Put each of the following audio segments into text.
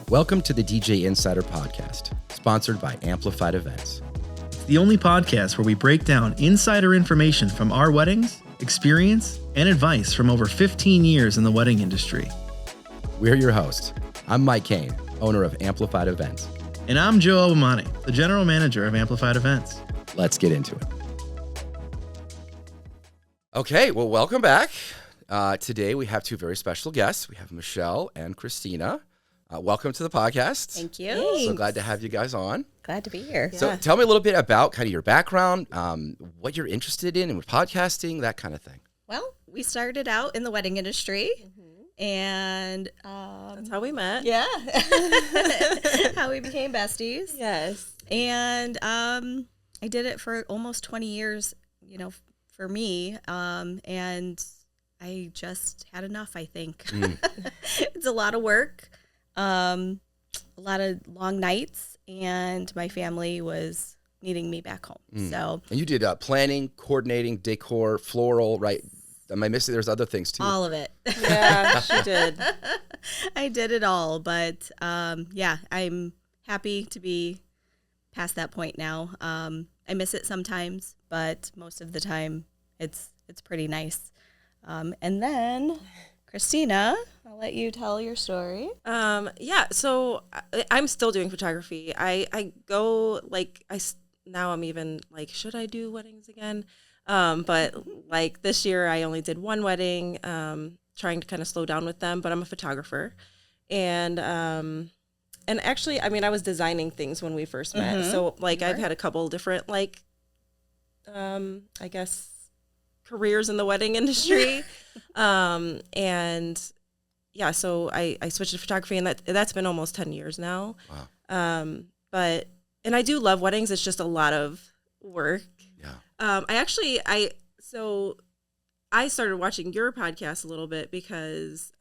Welcome to the DJ Insider Podcast, sponsored by Amplified Events. It's the only podcast where we break down insider information from our weddings, experience, and advice from over 15 years in the wedding industry. We're your hosts. I'm Mike Kane, owner of Amplified Events. And I'm Joe Obamani, the general manager of Amplified Events. Let's get into it. Okay, well, welcome back. Today we have two very special guests. We have Michelle and Christina. Welcome to the podcast. Thank you. So glad to have you guys on. Glad to be here. So tell me a little bit about kind of your background, what you're interested in with podcasting, that kind of thing. Well, we started out in the wedding industry, and that's how we met. Yeah, how we became besties. Yes. And I did it for almost 20 years, for me, and I just had enough, I think. It's a lot of work, a lot of long nights, and my family was needing me back home. So, and you did planning, coordinating, decor, floral, right? Am I missing? There's other things too. all of it. Yeah, she did. I did it all, but I'm happy to be past that point now. I miss it sometimes, but most of the time it's pretty nice. And then, Christina, I'll let you tell your story. So I'm still doing photography. I go now I'm even like, should I do weddings again? But like this year I only did one wedding, trying to kind of slow down with them, but I'm a photographer. And actually, I mean, I was designing things when we first met. So like I've had a couple different I guess careers in the wedding industry. So I switched to photography, and that's been almost 10 years now. Wow. And I do love weddings. It's just a lot of work. Yeah. I started watching your podcast a little bit because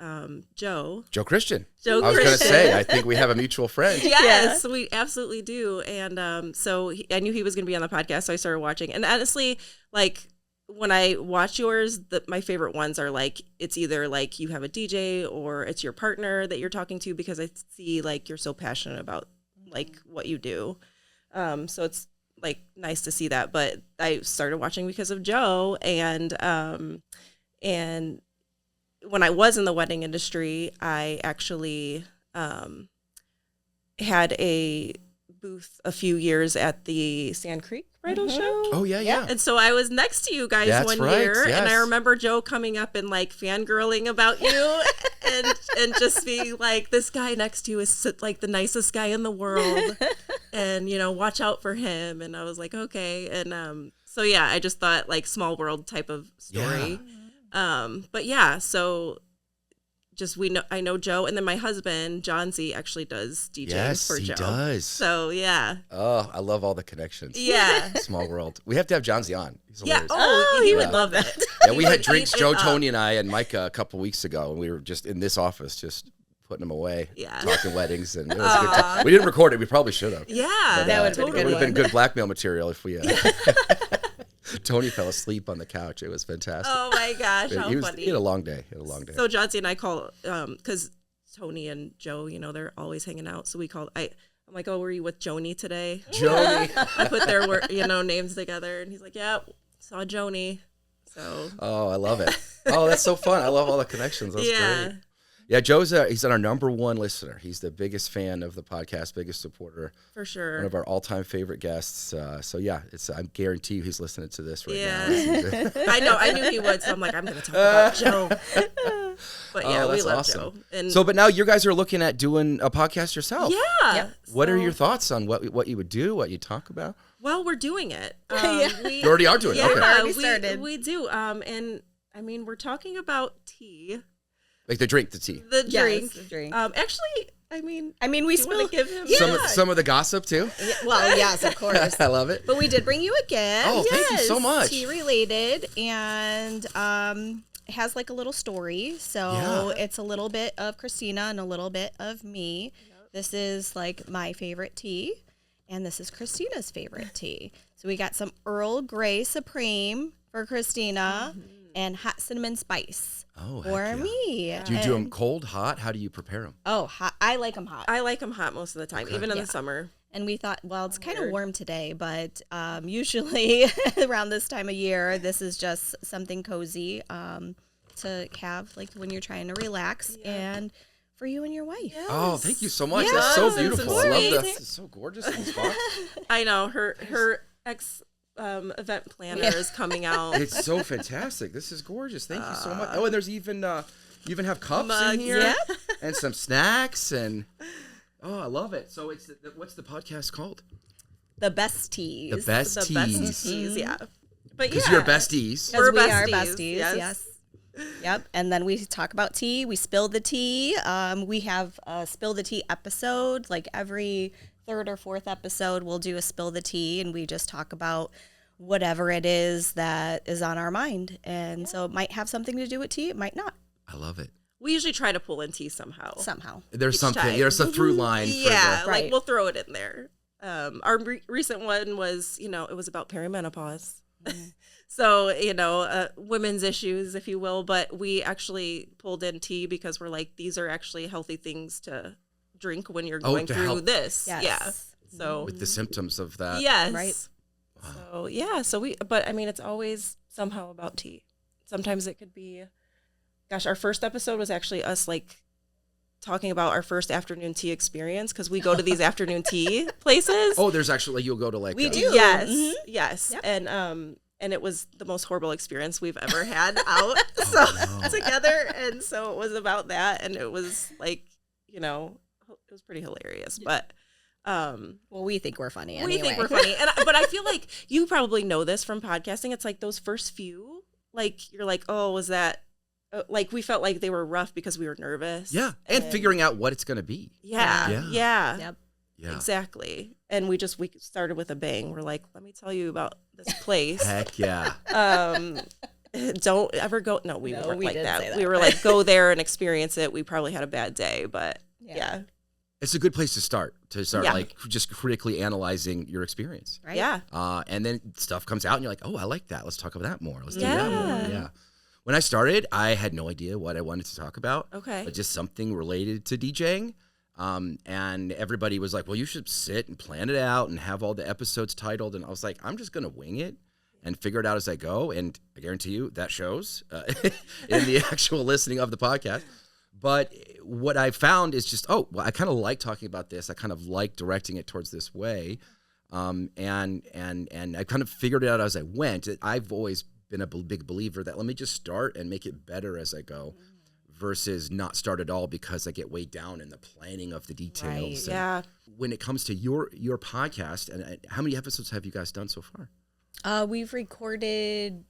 Joe Christian. I was going to say, I think we have a mutual friend. Yes, we absolutely do. And I knew he was going to be on the podcast, so I started watching. And honestly, like when I watch yours, my favorite ones are like, it's either like you have a DJ or it's your partner that you're talking to, because I see like you're so passionate about like what you do. So it's like nice to see that. But I started watching because of Joe, and when I was in the wedding industry, I actually had a booth a few years at the Sand Creek Bridal Show. Oh, yeah. And so I was next to you guys That's one right, year, yes. and I remember Joe coming up and like fangirling about you and just being like, this guy next to you is like the nicest guy in the world, and watch out for him. And I was like, okay. And I just thought like small world type of story. Yeah. So I know Joe, and then my husband John Z actually does DJing for Joe. Yes, he does. So yeah. Oh, I love all the connections. Yeah. Small world. We have to have John Z on. He's Yeah. hilarious. He would love that. Yeah, we had drinks, Joe, Tony, and I, and Micah a couple weeks ago, and we were just in this office, just putting them away, talking weddings, and it was a good time. We didn't record it. We probably should have. Yeah, that would have been a good one. It would have been good blackmail material if we. Tony fell asleep on the couch. It was fantastic. Oh my gosh, how funny! He had a long day. So Johnsy and I call because Tony and Joe, they're always hanging out. So we called. I'm like, oh, were you with Joni today? Joni. I put their names together, and he's like, yeah, saw Joni. So. Oh, I love it. Oh, that's so fun. I love all the connections. That's great. Yeah, Joe's he's our number one listener. He's the biggest fan of the podcast, biggest supporter. For sure. One of our all-time favorite guests. I guarantee you he's listening to this right now. I know. I knew he would, so I'm like, I'm going to talk about Joe. But yeah, we love awesome. Joe. And but now you guys are looking at doing a podcast yourself. Yeah. Yep. What are your thoughts on what you would do, what you talk about? Well, we're doing it. You already are doing it. Yeah, Okay. Already started. We do. And I mean, we're talking about tea. Like the drink, the tea. The drink. Yes, the drink. Actually, I mean, we still give him Some of the gossip too. Yeah, well, yes, of course. I love it. But we did bring you a gift. Oh, thank you so much. Tea related, and has like a little story. So it's a little bit of Christina and a little bit of me. Yep. This is like my favorite tea, and this is Christina's favorite tea. So we got some Earl Grey Supreme for Christina. and hot cinnamon spice. Oh, for me. Do you do them cold, hot? How do you prepare them? Oh, hot. I like them hot. I like them hot most of the time, even in the summer. And we thought, well, it's kind of warm today, but usually around this time of year, this is just something cozy to have, like when you're trying to relax, and for you and your wife. Yes. Oh, thank you so much. Yes, That's so beautiful. I love sweet. this. It's so gorgeous in this box. I know her ex event planner is coming out. It's so fantastic. This is gorgeous. Thank you so much. Oh, and there's even you even have cups in here, yeah. and some snacks, and I love it. So it's what's the podcast called? The Best Teas. The Best The Teas. best teas, yeah. But Because you're besties. Because we besties, are besties, yes. Yep. And then we talk about tea. We spill the tea. We have a spill the tea episode. Like every third or fourth episode, we'll do a spill the tea, and we just talk about whatever it is that is on our mind. And so it might have something to do with tea. It might not. I love it. We usually try to pull in tea somehow. There's Each something. time. There's a through line. Yeah, For Right. like we'll throw it in there. Our recent one was, it was about perimenopause. So, women's issues, if you will. But we actually pulled in tea because we're like, these are actually healthy things to drink when you're going to through help. this. Yes. Yeah. So, with the symptoms of that. yes. Right. So, yeah. But I mean, it's always somehow about tea. Sometimes it could be, our first episode was actually us like talking about our first afternoon tea experience because we go to these afternoon tea places. Oh, there's actually you'll go to like We do. Yes, Mhm. yes, Yep. and it was the most horrible experience we've ever had out so together, and so it was about that, and it was like it was pretty hilarious, but Well, we think we're funny we anyway. think we're funny, but I feel like you probably know this from podcasting. It's like those first few, like you're like, oh, was that like we felt like they were rough because we were nervous. Yeah, and figuring out what it's going to be. Yeah. Yep. Yeah. Exactly. And we started with a bang. We're like, let me tell you about this place. Heck yeah. Don't ever go. No, we No, weren't we like didn't that. say We that. were like, go there and experience it. We probably had a bad day, but yeah. It's a good place to start Yeah. like just critically analyzing your experience. Right? Yeah. And then stuff comes out and you're like, oh, I like that. Let's talk about that more. Let's do Yeah. that more. Yeah. When I started, I had no idea what I wanted to talk about. Okay. But just something related to DJing. And everybody was like, well, you should sit and plan it out and have all the episodes titled. And I was like, I'm just going to wing it and figure it out as I go. And I guarantee you that shows in the actual listening of the podcast. But what I found is just, I kind of like talking about this. I kind of like directing it towards this way. And I kind of figured it out as I went. I've always been a big believer that let me just start and make it better as I go versus not start at all because I get weighed down in the planning of the details. Right. And Yeah. when it comes to your podcast, and how many episodes have you guys done so far? We've recorded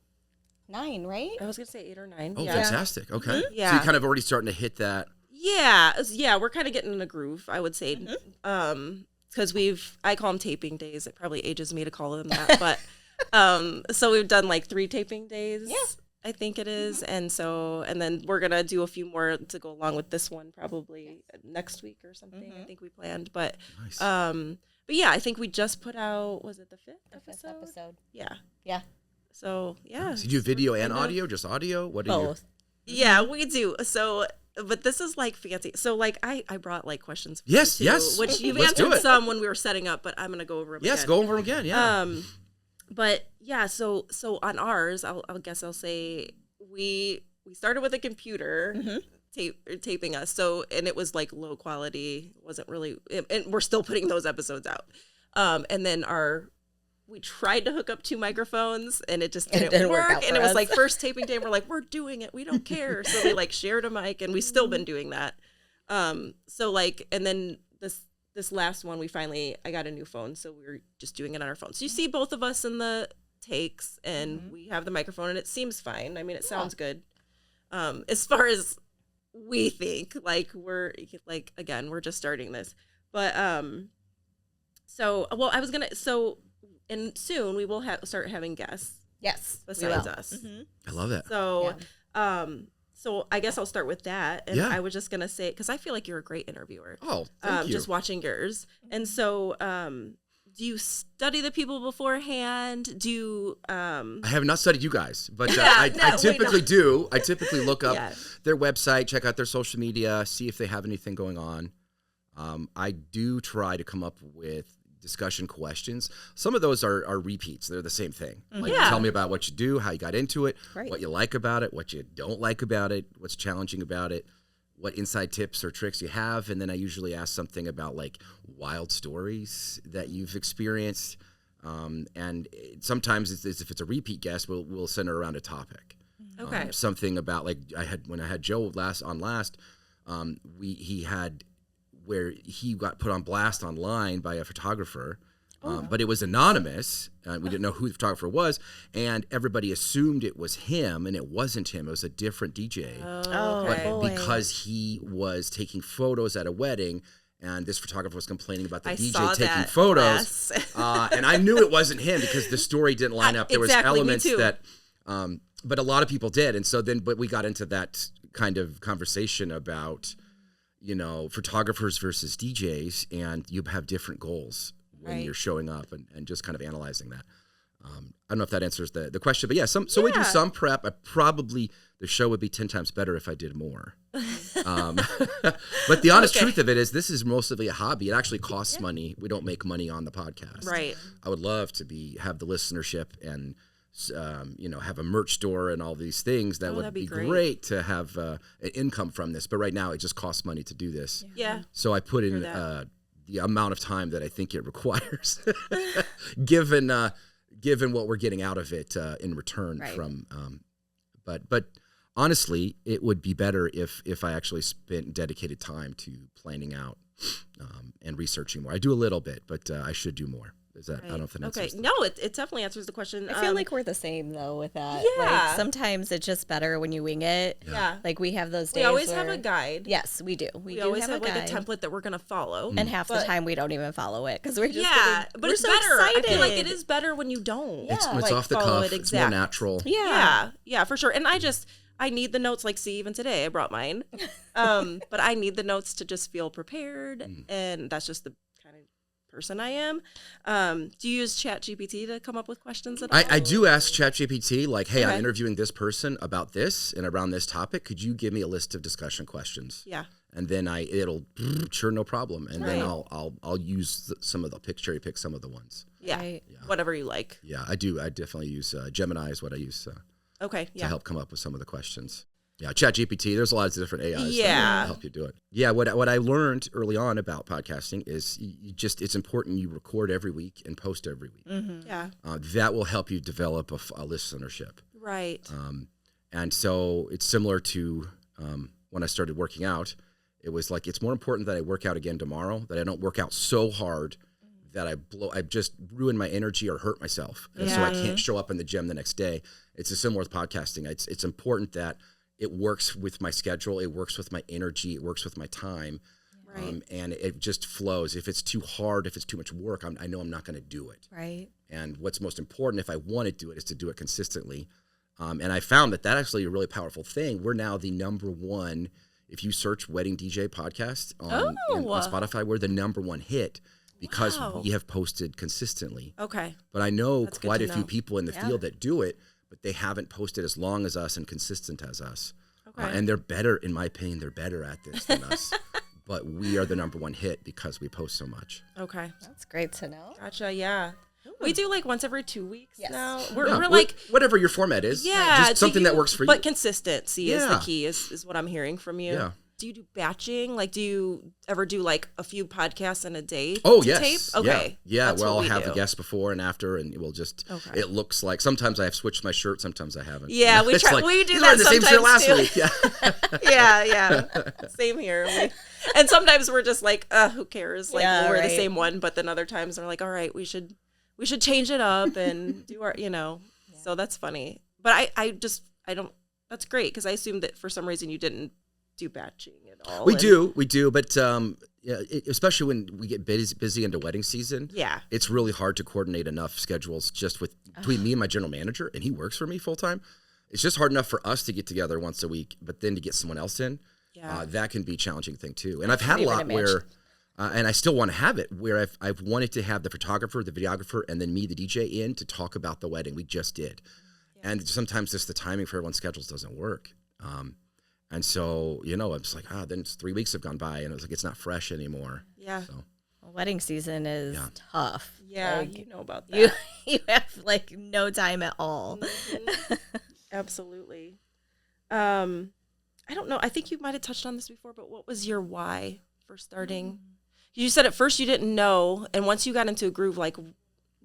9, right? I was going to say 8 or 9. Oh, yeah. fantastic. Okay. Yeah. So you're kind of already starting to hit that. Yeah. We're kind of getting in a groove, I would say. Because I call them taping days. It probably ages me to call them that. But so we've done like 3 taping days. Yeah. I think it is. And then we're going to do a few more to go along with this one probably next week or something. I think we planned. But Nice. but yeah, I think we just put out, was it the 5th episode. Yeah. Yeah. So yeah. So you do video and audio, just audio? What do Both. Yeah, we do. So but this is like fancy. So like I brought like questions. For Yes, you too, yes. Which you've Let's do answered it. some when we were setting up, but I'm going to go over them Yes, again. go over them again. Yeah. But yeah, so on ours, I'll say we started with a computer taping us. So, and it was like low quality, wasn't really, and we're still putting those episodes out. And then we tried to hook up 2 microphones and it just didn't work. out And for it was us. like first taping day, we're like, we're doing it. We don't care. So we like shared a mic and we've still been doing that. So like, and then this last one, I got a new phone, so we were just doing it on our phone. So you see both of us in the takes, and we have the microphone, and it seems fine. I mean, it sounds good. As far as we think, like we're just starting this, but and soon we will start having guests Yes. besides us. I love that. So, so I guess I'll start with that. And Yeah. I was just going to say, because I feel like you're a great interviewer. Oh, thank you. Just watching yours. And so do you study the people beforehand? Do you, I have not studied you guys, but Yeah, I no, typically do. I typically look up Yeah. their website, check out their social media, see if they have anything going on. I do try to come up with discussion questions. Some of those are repeats. They're the same thing. Like, Yeah. tell me about what you do, how you got into it, Right. what you like about it, what you don't like about it, what's challenging about it, what inside tips or tricks you have. And then I usually ask something about like wild stories that you've experienced. Sometimes if it's a repeat guest, we'll center around a topic. okay. Something about like when I had Joe last, he had where he got put on blast online by a photographer, but it was anonymous. We didn't know who the photographer was, and everybody assumed it was him, and it wasn't him. It was a different DJ. Oh, But boy. because he was taking photos at a wedding, and this photographer was complaining about the I DJ saw taking that. photos, Yes. and I knew it wasn't him because the story didn't line up. There was Exactly, me elements too. that, but a lot of people did, and so but we got into that kind of conversation about, photographers versus DJs, and you have different goals when Right. you're showing up, and just kind of analyzing that. I don't know if that answers the question, but yeah, so we do some prep. The show would be 10 times better if I did more. But the honest Okay. truth of it is this is mostly a hobby. It actually costs money. We don't make money on the podcast. Right. I would love to have the listenership and, have a merch store and all these things. That would that'd be be great. great to have an income from this. But right now it just costs money to do this. Yeah. So I put in that. the amount of time that I think it requires, given what we're getting out of it in return Right. from. But honestly, it would be better if I actually spent dedicated time to planning out and reaching more. I do a little bit, but I should do more. Is that I don't know if that Okay. answers. No, it definitely answers the question. I feel like we're the same though with that. Yeah. Like sometimes it's just better when you wing it. yeah. Like we have those days. We always have where- a guide. Yes, we do. We do always have have like guide. a template that we're going to follow. And half the But- time we don't even follow it because we're just Yeah, getting, but we're it's so better. I feel like it excited. is better when you don't. It's Yeah. like, off the follow cuff. it It's more exact. natural. Yeah, for sure. And I need the notes. Like, see, even today I brought mine. But I need the notes to just feel prepared, and that's just the kind of person I am. Do you use ChatGPT to come up with questions at all? I do ask ChatGPT, like, hey, Okay. I'm interviewing this person about this and around this topic. Could you give me a list of discussion questions? Yeah. And then it'll sure, no problem. And then Right. I'll use some of the cherry pick some of the ones. Yeah. Right. Whatever you like. Yeah, I do. I definitely use Gemini is what I use Okay. to Yeah. help come up with some of the questions. Yeah, ChatGPT. There's a lot of different AIs Yeah. that help you do it. Yeah, what I learned early on about podcasting is it's important you record every week and post every week. Yeah. That will help you develop a listenership. Right. And so it's similar to when I started working out. It was like it's more important that I work out again tomorrow, that I don't work out so hard that I just ruin my energy or hurt myself. And so I can't show up in the gym the next day. It's similar with podcasting. It's important that it works with my schedule, it works with my energy, it works with my time. Right. And it just flows. If it's too hard, if it's too much work, I know I'm not going to do it. Right. And what's most important, if I want to do it, is to do it consistently. And I found that actually a really powerful thing. We're now the number one, if you search Wedding DJ Podcast on Spotify, we're the number one hit because we have posted consistently. Okay. But I know That's good quite to a few know. people in the field that do it, but they haven't posted as long as us and consistent as us. Okay. And they're better, in my opinion, they're better at this than us. But we are the number one hit because we post so much. Okay. That's great to know. Gotcha. Yeah. We do like once every 2 weeks Yes. now. Yeah, We're like, whatever your format is. yeah, Just something that works for you. But consistency is the Yeah. key, is what I'm hearing from you. Yeah. Do you do batching? Like, do you ever do like a few podcasts in a day? Oh, to yes. tape? Yeah. Okay. Yeah. That's Well, what I'll we have do. the guests before and after, and we'll just, Okay. it looks like, sometimes I have switched my shirt, sometimes I haven't. Yeah, we It's try. like, We do you that wore the same shirt sometimes last too. week. Yeah. Yeah. Same here. And sometimes we're just like, who cares? Like, Yeah, we'll wear the right. same one. But then other times we're like, all right, we should change it up and do our, So that's funny. But I don't. That's great because I assumed that for some reason you didn't do batching at all. We do. But especially when we get busy into wedding season, Yeah. it's really hard to coordinate enough schedules just between me and my general manager, and he works for me full time. It's just hard enough for us to get together once a week, but then to get someone else in, Yeah. that can be a challenging thing too. And I've had a even lot where And I still want to have it where I've wanted to have the photographer, the videographer, and then me, the DJ, in to talk about the wedding. We just did. Yeah. And sometimes just the timing for everyone's schedules doesn't work. And so, you know, I'm just like, then 3 weeks have gone by, and it was like, it's not fresh anymore. Yeah. So. Well, wedding season is tough. Yeah, like, you know about that. You have like no time at all. Mm-hmm. Absolutely. I don't know. I think you might have touched on this before, but what was your why for starting? You said at first you didn't know, and once you got into a groove, like,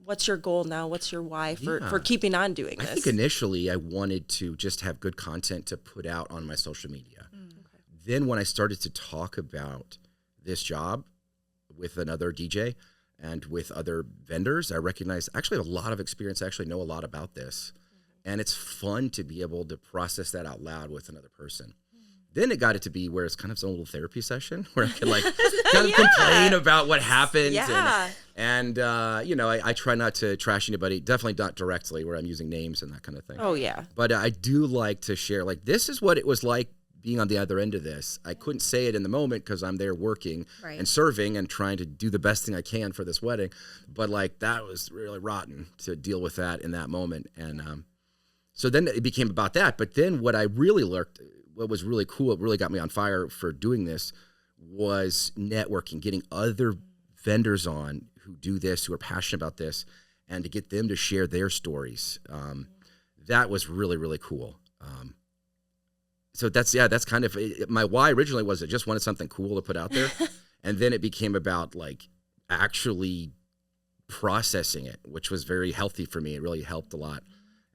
what's your goal now? What's your why for keeping on doing this? I think initially I wanted to just have good content to put out on my social media. Okay. Then when I started to talk about this job with another DJ and with other vendors, I recognized I actually have a lot of experience. I actually know a lot about this. And it's fun to be able to process that out loud with another person. Then it got it to be where it's kind of some little therapy session where I can like kind of complain about what happened. Yeah. And you know, I try not to trash anybody, definitely not directly where I'm using names and that kind of thing. Oh, yeah. But I do like to share, like, this is what it was like being on the other end of this. I couldn't say it in the moment because I'm there working and serving and trying to do the best thing I can for this wedding. But like, that was really rotten to deal with that in that moment. And so then it became about that. But then what I really learned, what was really cool, what really got me on fire for doing this was networking, getting other vendors on who do this, who are passionate about this, and to get them to share their stories. That was really, really cool. So that's kind of my why originally was I just wanted something cool to put out there. And then it became about like actually processing it, which was very healthy for me. It really helped a lot.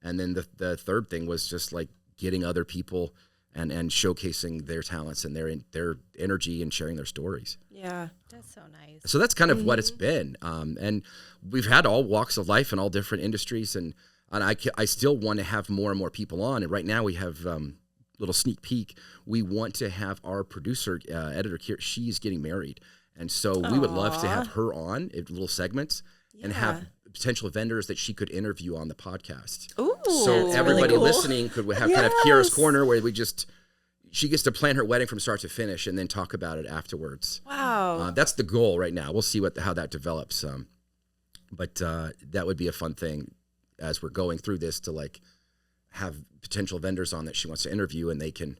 And then the third thing was just like getting other people and showcasing their talents and their energy and sharing their stories. Yeah. That's so nice. So that's kind of what it's been. And we've had all walks of life and all different industries. And I still want to have more and more people on. And right now we have little sneak peek. We want to have our producer, editor, she's getting married. And so we would love to have her on in little segments and have potential vendors that she could interview on the podcast. Ooh, so everybody really cool. listening could have kind of Kira's Corner where she gets to plan her wedding from start to finish and then talk about it afterwards. Wow. That's the goal right now. We'll see how that develops. But that would be a fun thing as we're going through this to like have potential vendors on that she wants to interview and they can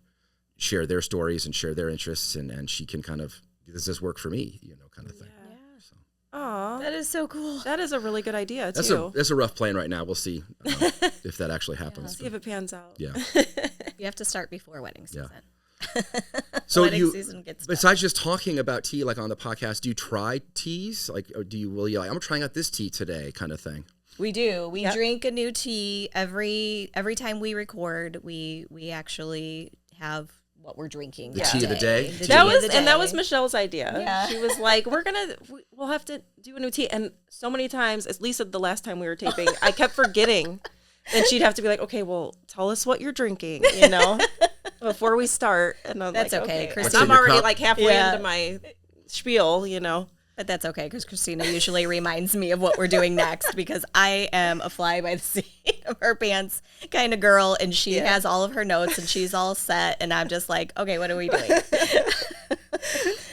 share their stories and share their interests and she can kind of, does this work for me, kind of thing. Aw, That is so cool. that is a really good idea too. That's a rough plan right now. We'll see if that actually happens. See if it pans out. Yeah. You have to start before wedding season. So wedding season gets besides just talking about tea, like on the podcast, do you try teas? Like, or will you like, I'm trying out this tea today kind of thing? We do. We drink a new tea every time we record. We actually have what we're drinking. The tea of the day. That was Michelle's idea. Yeah. She was like, we'll have to do a new tea. And so many times, at least the last time we were taping, I kept forgetting. And she'd have to be like, okay, well, tell us what you're drinking, before we start. And I'm That's like, okay. Because I'm already like halfway into my spiel, But that's okay because Christina usually reminds me of what we're doing next because I am a fly by the seat of her pants kind of girl and she has all of her notes and she's all set and I'm just like, okay, what are we doing?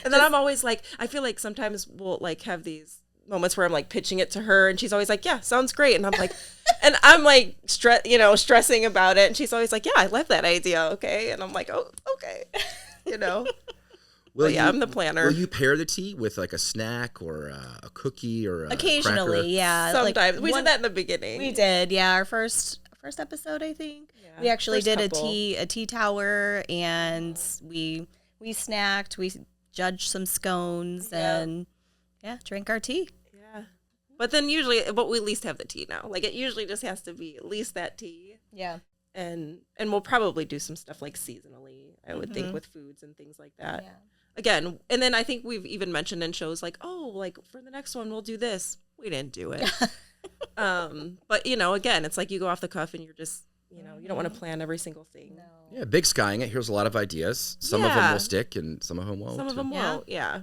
And then I'm always like, I feel like sometimes we'll like have these moments where I'm like pitching it to her and she's always like, yeah, sounds great. And I'm like, and I'm like, stressing about it. And she's always like, yeah, I love that idea. Okay. And I'm like, oh, okay. I'm the planner. Will you pair the tea with like a snack or a cookie or occasionally, cracker? yeah. Sometimes we did that in the beginning. We did, yeah. Our first episode, I think. Yeah, we actually did a tea tower, and we snacked. We judged some scones and drank our tea. Yeah, but then but we at least have the tea now. Like it usually just has to be at least that tea. Yeah. And we'll probably do some stuff like seasonally, I would think, with foods and things like that. Yeah. Again, and then I think we've even mentioned in shows like, oh, like for the next one, we'll do this. We didn't do it. But, again, it's like you go off the cuff and you're just, you don't want to plan every single thing. No. Yeah, big skying it. Here's a lot of ideas. Some of them will stick and some of them won't. Some of them won't, yeah.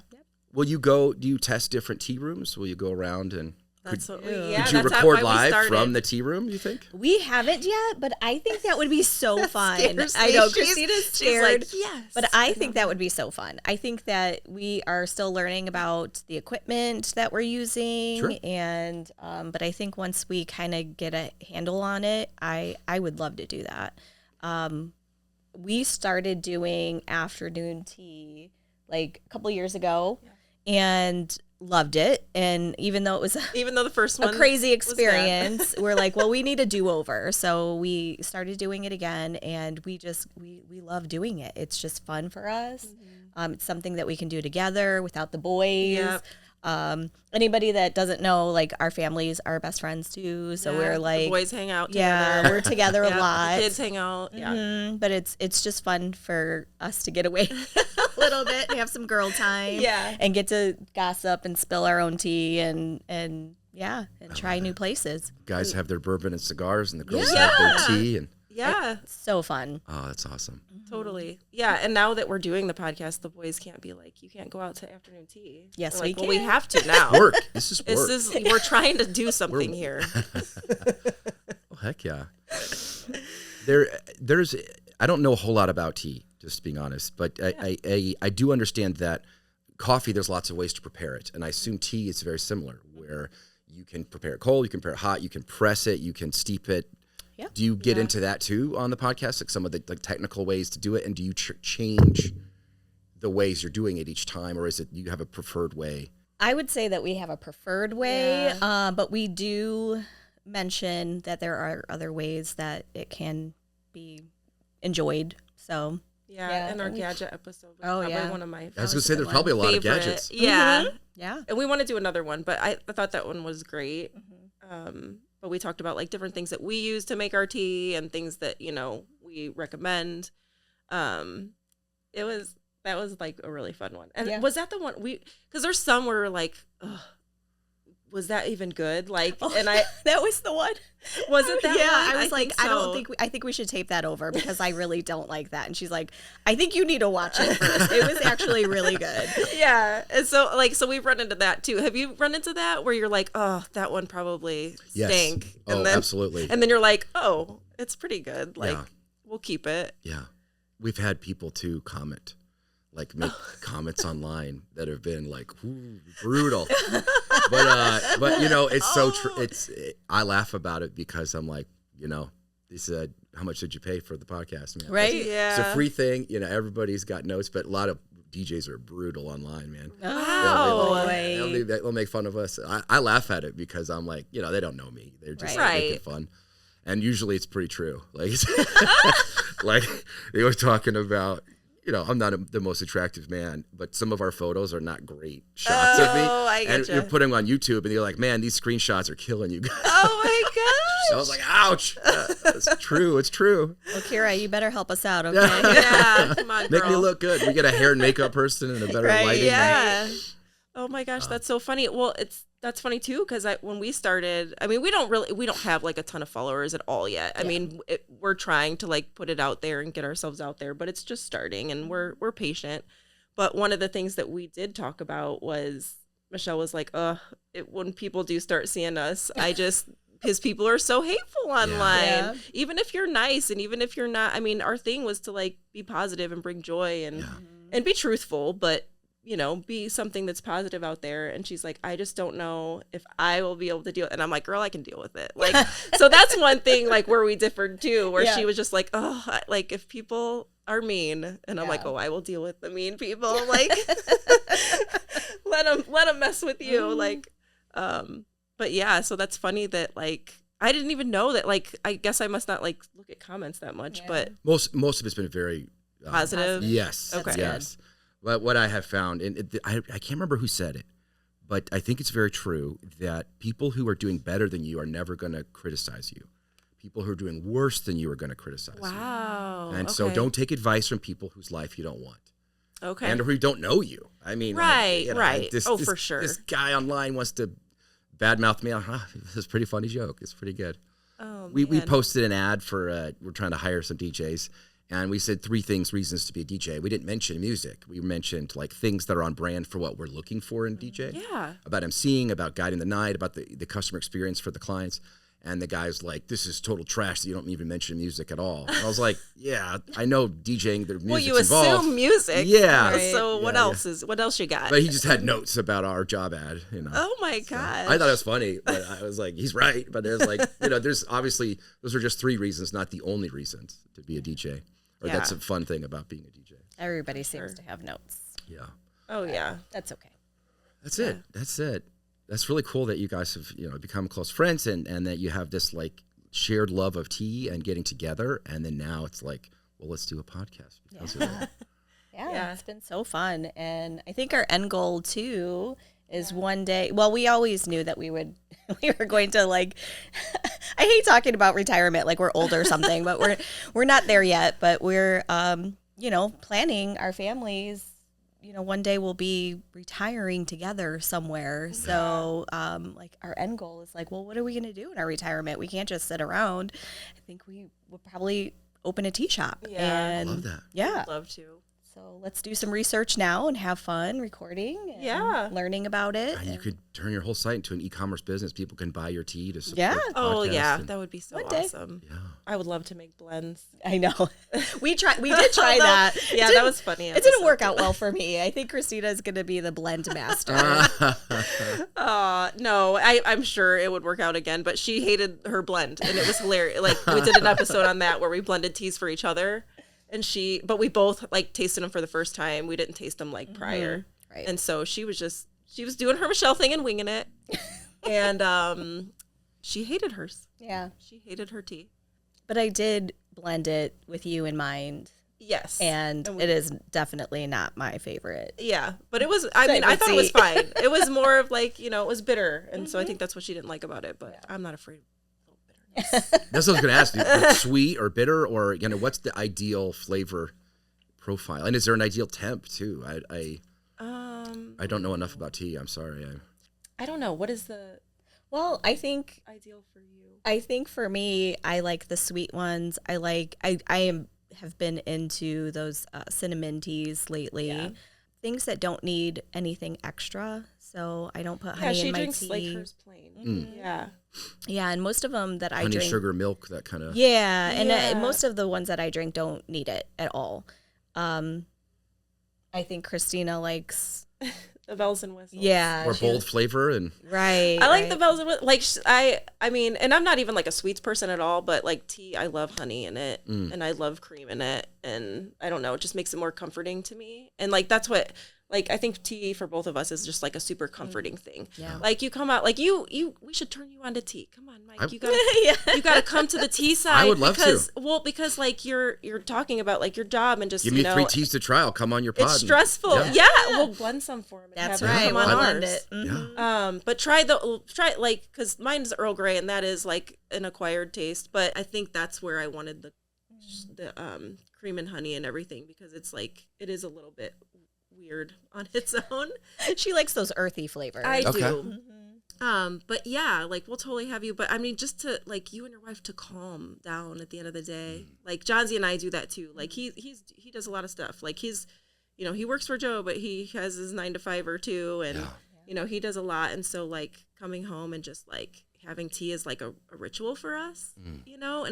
Will you do you test different tea rooms? Will you go around and... That's what Could you that's record why we live started. from the tea room, you think? We haven't yet, but I think that would be so fun. Scares I me. know She's Christina's like, scared, yes. but I think that would be so fun. I think that we are still learning about the equipment that we're using, Sure. and but I think once we kind of get a handle on it, I would love to do that. We started doing afternoon tea like a couple years ago, and loved it. And even though it was Even though the first a one crazy was experience, we're like, well, we need a do-over. So we started doing it again, and we love doing it. It's just fun for us. It's something that we can do together without the boys. Yep. Anybody that doesn't know, like, our families are best friends too. So we're like, the boys hang out yeah, together. we're together a Yeah, lot. the kids hang out. Yeah. But it's just fun for us to get away a little bit and have some girl time. Yeah. And get to gossip and spill our own tea and try new places. Guys have their bourbon and cigars, and the girls Yeah. have their tea. And Yeah, So fun. oh, that's awesome. totally. Yeah, and now that we're doing the podcast, the boys can't be like, you can't go out to afternoon tea. Yes, We're we like, well, we can. have to now. Work. This is work. We're trying to do something here. Oh, heck yeah. There's I don't know a whole lot about tea, just being honest, but I do understand that coffee, there's lots of ways to prepare it, and I assume tea is very similar, where you can prepare it cold, you can prepare it hot, you can press it, you can steep it. Yeah. Do you get into that too on the podcast, like some of the technical ways to do it, and do you change the ways you're doing it each time, or is it you have a preferred way? I would say that we have a preferred way, Yeah. but we do mention that there are other ways that it can be enjoyed. So Yeah, and our and gadget episode was Oh, probably yeah. one of my I was gonna say there's one. probably a lot of favorite. gadgets. Yeah. yeah, And we want to do another one, but I thought that one was great. But we talked about like different things that we use to make our tea and things that, we recommend. That was like a really fun one. And Yeah. was that the one because there's some where we're like, ugh, was that even good? Like, and that was the one. was it that Yeah, one? I was like, think I don't so. think I think we should tape that over because I really don't like that. And she's like, I think you need to watch it first. It was actually really good. Yeah. And so we've run into that too. Have you run into that where you're like, oh, that one probably Yes. stank? And Oh, then, absolutely. And then you're like, oh, it's pretty good. Like, Yeah. we'll keep it. Yeah. We've had people too comment, like make comments online that have been like, ooh, brutal. but it's so true. I laugh about it because I'm like, they said, how much did you pay for the podcast, man? Right? Yeah. It's a free thing. Everybody's got notes, but a lot of DJs are brutal online, man. Wow. They'll make fun of us. I laugh at it because I'm like, they don't know me. They're just Right. making fun. And usually it's pretty true. Like, like they were talking about, I'm not the most attractive man, but some of our photos are not great shots of me. Oh, I And getcha. you're putting them on YouTube, and you're like, man, these screenshots are killing you guys. Oh my gosh. I was like, ouch. It's true. It's true. Well, Kira, you better help us out, okay? Yeah. Come on, girl. Make me look good. We get a hair and makeup person and a better Right, lighting. Yeah. Oh my gosh, that's so funny. Well, that's funny too because when we started, I mean, we don't have like a ton of followers at all yet. I mean, we're trying to like put it out there and get ourselves out there, but it's just starting, and we're patient. But one of the things that we did talk about was Michelle was like, when people do start seeing us, because people are so hateful online. Yeah. Even if you're nice and even if you're not, I mean, our thing was to like be positive and bring joy and be truthful, but be something that's positive out there. And she's like, I just don't know if I will be able to deal. And I'm like, girl, I can deal with it. Like, so that's one thing like where we differed too, where she was just like, like if people are mean, and I'm like, I will deal with the mean people. Like, let them mess with you. Like, but yeah, so that's funny that like, I didn't even know that, like, I guess I must not like look at comments that much, but Most of it's been very positive. Yes. Okay. Yes. But what I have found, and I can't remember who said it, but I think it's very true that people who are doing better than you are never going to criticize you. People who are doing worse than you are going to criticize you. Wow. And so okay. don't take advice from people whose life you don't want. Okay. And who don't know you. I mean, Right, like, right. This, Oh, this- for sure. This guy online wants to badmouth me. This is a pretty funny joke. It's pretty good. Oh, We man. posted an ad for we're trying to hire some DJs, And we said 3 reasons to be a DJ. We didn't mention music. We mentioned like things that are on brand for what we're looking for in DJ. Yeah. About emceeing, about guiding the night, about the customer experience for the clients. And the guy's like, this is total trash that you don't even mention music at all. And I was like, yeah, I know DJing, the music's Well, you involved. assume music. Yeah. Right? So Yeah, what else you got? But he just had notes about our job ad, Oh my God. I thought it was funny, but I was like, he's right. But there's like, there's obviously, those are just 3 reasons, not the only reasons to be a DJ. Or Yeah. that's a fun thing about being a DJ. Everybody seems to have notes. Yeah. Oh yeah. That's okay. That's it. That's it. That's really cool that you guys have, become close friends and that you have this like shared love of tea and getting together. And then now it's like, well, let's do a podcast because of that. Yeah, it's been so fun. And I think our end goal too is one day, well, we always knew that we were going to like, I hate talking about retirement like we're old or something, but we're not there yet, but we're, planning our families. One day we'll be retiring together somewhere. So, like our end goal is like, well, what are we going to do in our retirement? We can't just sit around. I think we will probably open a tea shop. Yeah. And I love that. yeah. I'd love to. So let's do some research now and have fun recording and learning about it. And you could turn your whole site into an e-commerce business. People can buy your tea to support the Oh podcast yeah, and- that would be so One day. awesome. yeah. I would love to make blends. I know. We did try that. Yeah, that was funny. It didn't work out well for me. I think Christina is going to be the blend master. No, I'm sure it would work out again, but she hated her blend and it was hilarious. Like we did an episode on that where we blended teas for each other but we both like tasted them for the first time. We didn't taste them like prior. Right. And so she was doing her Michelle thing and winging it. And she hated hers. Yeah. She hated her tea. But I did blend it with you in mind. Yes. And it is definitely not my favorite. Yeah, but it was, I thought it was fine. It was more of like, it was bitter. And so I think that's what she didn't like about it, but I'm not afraid of bitterness. That's what I was going to ask you. Like, sweet or bitter or, what's the ideal flavor profile? And is there an ideal temp too? I don't know enough about tea. I'm sorry. I don't know. What is the Well, I think ideal for you? I think for me, I like the sweet ones. Have been into those cinnamon teas lately. Yeah. Things that don't need anything extra. So I don't put Yeah, honey she in my drinks tea. like hers plain. Yeah. Yeah, and most of them that I honey, drink. sugar, milk, that kind of. Yeah, and Yeah. most of the ones that I drink don't need it at all. I think Christina likes. The bells and whistles. Yeah, Or she- bold flavor and. Right. I like right. the bells and whistles. Like I mean, and I'm not even like a sweets person at all, but like tea, I love honey in it and I love cream in it. And I don't know, it just makes it more comforting to me. And like, that's what, like, I think tea for both of us is just like a super comforting thing. Yeah. Like you come out, like we should turn you on to tea. Come on, Mike. You gotta, Yeah. you gotta come to the tea side. I would love because, to. Well, because like you're talking about like your job and just, Give me 3 teas to try. I'll come on your pod. it's and- stressful. Yeah. Yeah. We'll blend some for him. And That's have him right. come We'll on blend ours. it. Mhm. Yeah. But try like because mine's Earl Grey and that is like an acquired taste. But I think that's where I wanted the cream and honey and everything because it's like it is a little bit weird on its own. She likes those earthy flavors. I Okay. do. But yeah, like we'll totally have you. But I mean, just to like you and your wife to calm down at the end of the day. Like Johnsy and I do that too. Like he does a lot of stuff. Like he's, he works for Joe, but he has his 9 to 5 or 2, and he does a lot. And so like coming home and just like having tea is like a ritual for us, and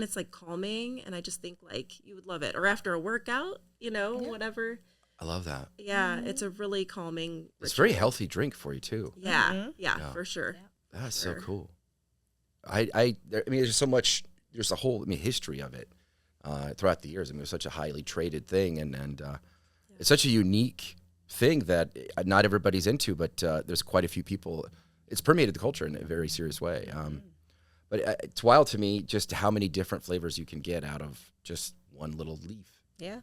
it's like calming. And I just think like you would love it. Or after a workout, whatever. I love that. Yeah, it's a really calming. It's a very healthy drink for you too. Yeah, for sure. That's so cool. I mean, there's so much. There's a whole history of it throughout the years. I mean, it's such a highly traded thing, and it's such a unique thing that not everybody's into. But there's quite a few people. It's permeated the culture in a very serious way. But it's wild to me just how many different flavors you can get out of just one little leaf. Yeah.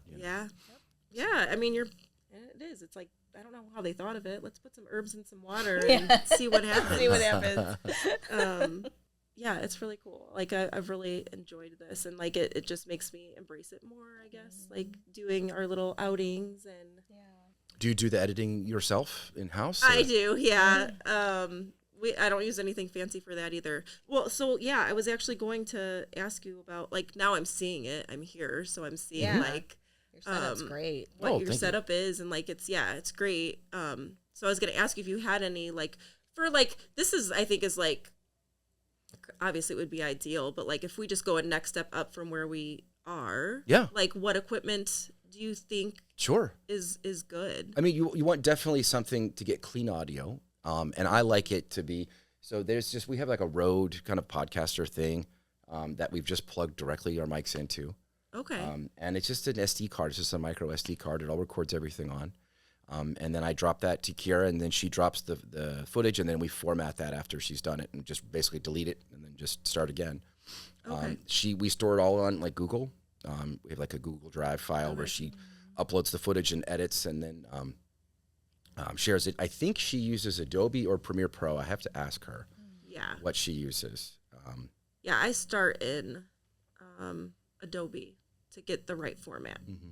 Yeah. I mean, it is. It's like I don't know how they thought of it. Let's put some herbs in some water and see what happens. See what happens. Yeah, it's really cool. Like I've really enjoyed this, and like it just makes me embrace it more. I guess like doing our little outings and. Do you do the editing yourself in house? I do. Yeah. I don't use anything fancy for that either. Well, so yeah, I was actually going to ask you about, like, now I'm seeing it. I'm here, so I'm seeing like your setup's great. what your setup is, and like it's great. So I was gonna ask you if you had any like for like this is I think is like obviously it would be ideal, but like if we just go a next step up from where we are, like what equipment do you think is good? I mean, you want definitely something to get clean audio. And I like it to be, so we have like a Rode kind of podcaster thing that we've just plugged directly our mics into. Okay. And it's just an SD card. It's just a micro SD card. It all records everything on. And then I drop that to Kiera, and then she drops the footage, and then we format that after she's done it and just basically delete it and then just start again. Okay. We store it all on like Google. We have like a Google Drive file where she uploads the footage and edits, and then shares it. I think she uses Adobe or Premiere Pro. I have to ask her what she uses. I start in Adobe to get the right format. Mm-hmm.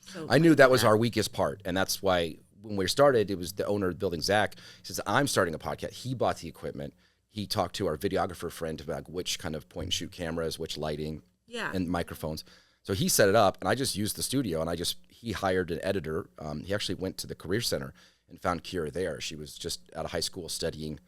So I knew that was our weakest part, and that's why when we started, it was the owner of the building, Zach. He says, I'm starting a podcast. He bought the equipment. He talked to our videographer friend about which kind of point and shoot cameras, which lighting, and microphones. So he set it up, and I just used the studio, and he hired an editor. He actually went to the Career Center and found Kiera there. She was just out of high school studying,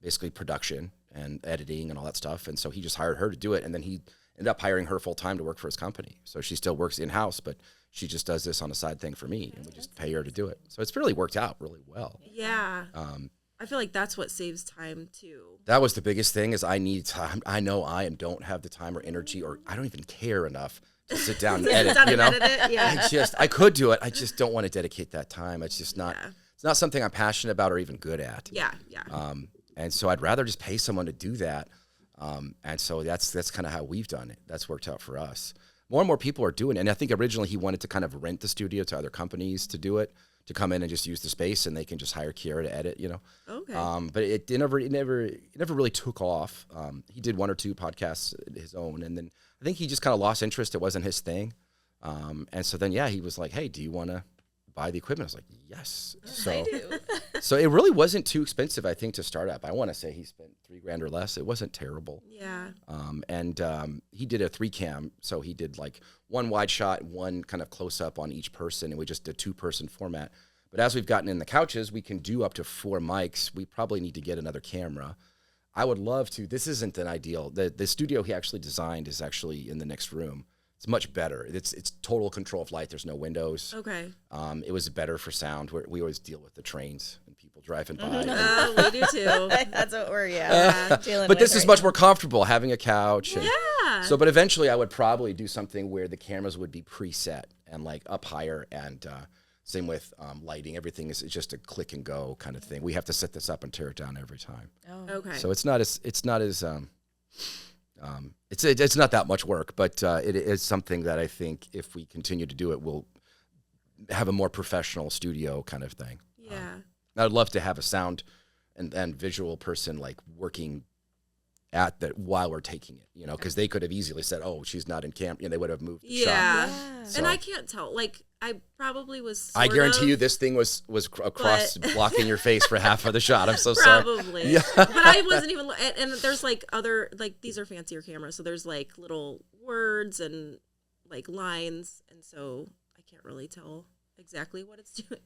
basically production and editing and all that stuff. And so he just hired her to do it. And then he ended up hiring her full time to work for his company. So she still works in-house, but she just does this on a side thing for me, and we just pay her to do it. So it's really worked out really well. Yeah. I feel like that's what saves time too. That was the biggest thing is I need time. I know don't have the time or energy, or I don't even care enough to sit down and edit, edit it, I could do it. I just don't want to dedicate that time. It's just not, it's not something I'm passionate about or even good at. Yeah. And so I'd rather just pay someone to do that. And so that's kind of how we've done it. That's worked out for us. More and more people are doing it. And I think originally he wanted to kind of rent the studio to other companies to do it, to come in and just use the space, and they can just hire Kiera to edit, Okay. But it never really took off. He did one or two podcasts his own, and then I think he just kind of lost interest. It wasn't his thing. And so then, he was like, hey, do you want to buy the equipment? I was like, yes. Yes, I do. So it really wasn't too expensive, I think, to start up. I want to say he spent $3,000 or less. It wasn't terrible. Yeah. And he did a 3-cam. So he did like one wide shot, one kind of close up on each person. And we just did 2-person format. But as we've gotten in the couches, we can do up to 4 mics. We probably need to get another camera. I would love to. This isn't an ideal. The studio he actually designed is actually in the next room. It's much better. It's total control of light. There's no windows. Okay. It was better for sound. We always deal with the trains and people driving by. We do too. That's what we're dealing But with this is right much now. more comfortable, having a couch. And, Yeah. So, but eventually I would probably do something where the cameras would be preset and like up higher, and same with lighting. Everything is just a click and go kind of thing. We have to set this up and tear it down every time. Oh. Okay. So it's not as it's not that much work, but it is something that I think if we continue to do it, we'll have a more professional studio kind of thing. Yeah. I'd love to have a sound and visual person like working at that while we're taking it, because they could have easily said, "Oh, she's not in camp," they would have moved the shot. Yeah. So- And I can't tell. Like, I probably was. I guarantee you, this thing was across blocking your face for half of the shot. I'm so sorry. Probably. Yeah. But I wasn't even. And there's like other, like, these are fancier cameras, so there's like little words and like lines, and so I can't really tell exactly what it's doing.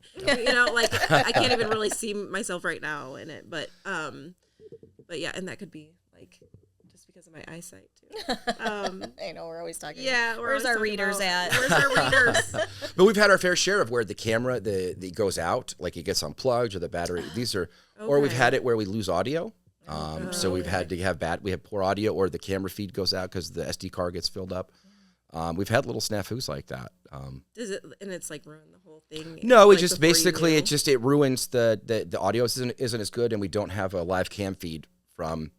Like I can't even really see myself right now in it, but yeah, and that could be like just because of my eyesight too. I know we're always talking. Yeah, Where's our readers at? Where's our readers? But we've had our fair share of where the camera the goes out, like it gets unplugged, or the battery. These are, or we've had it where we lose audio. So we've had to have we have poor audio, or the camera feed goes out because the SD card gets filled up. We've had little snafus like that. Does it? And it's like ruin the whole thing. No, like, it just before you basically knew? it ruins the audio isn't as good, and we don't have a live cam feed from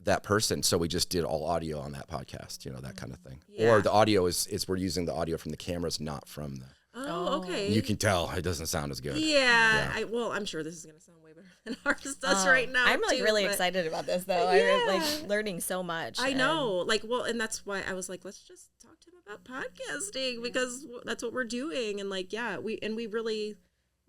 that person, so we just did all audio on that podcast, that kind of thing. Yeah. Or the audio is we're using the audio from the cameras, not from the. Oh, okay. You can tell it doesn't sound as good. Yeah. I'm sure this is gonna sound way better than ours does right now. I'm like too, really but- excited about this though. Yeah. I'm like learning so much. I know, like, well, and that's why I was like, let's just talk to him about podcasting because that's what we're doing, and like, yeah, we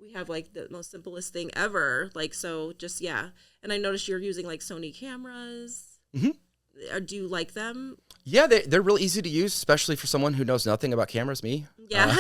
we have like the most simplest thing ever. Like, so just, yeah. And I noticed you're using like Sony cameras. Do you like them? Yeah, they're real easy to use, especially for someone who knows nothing about cameras, me. Yeah.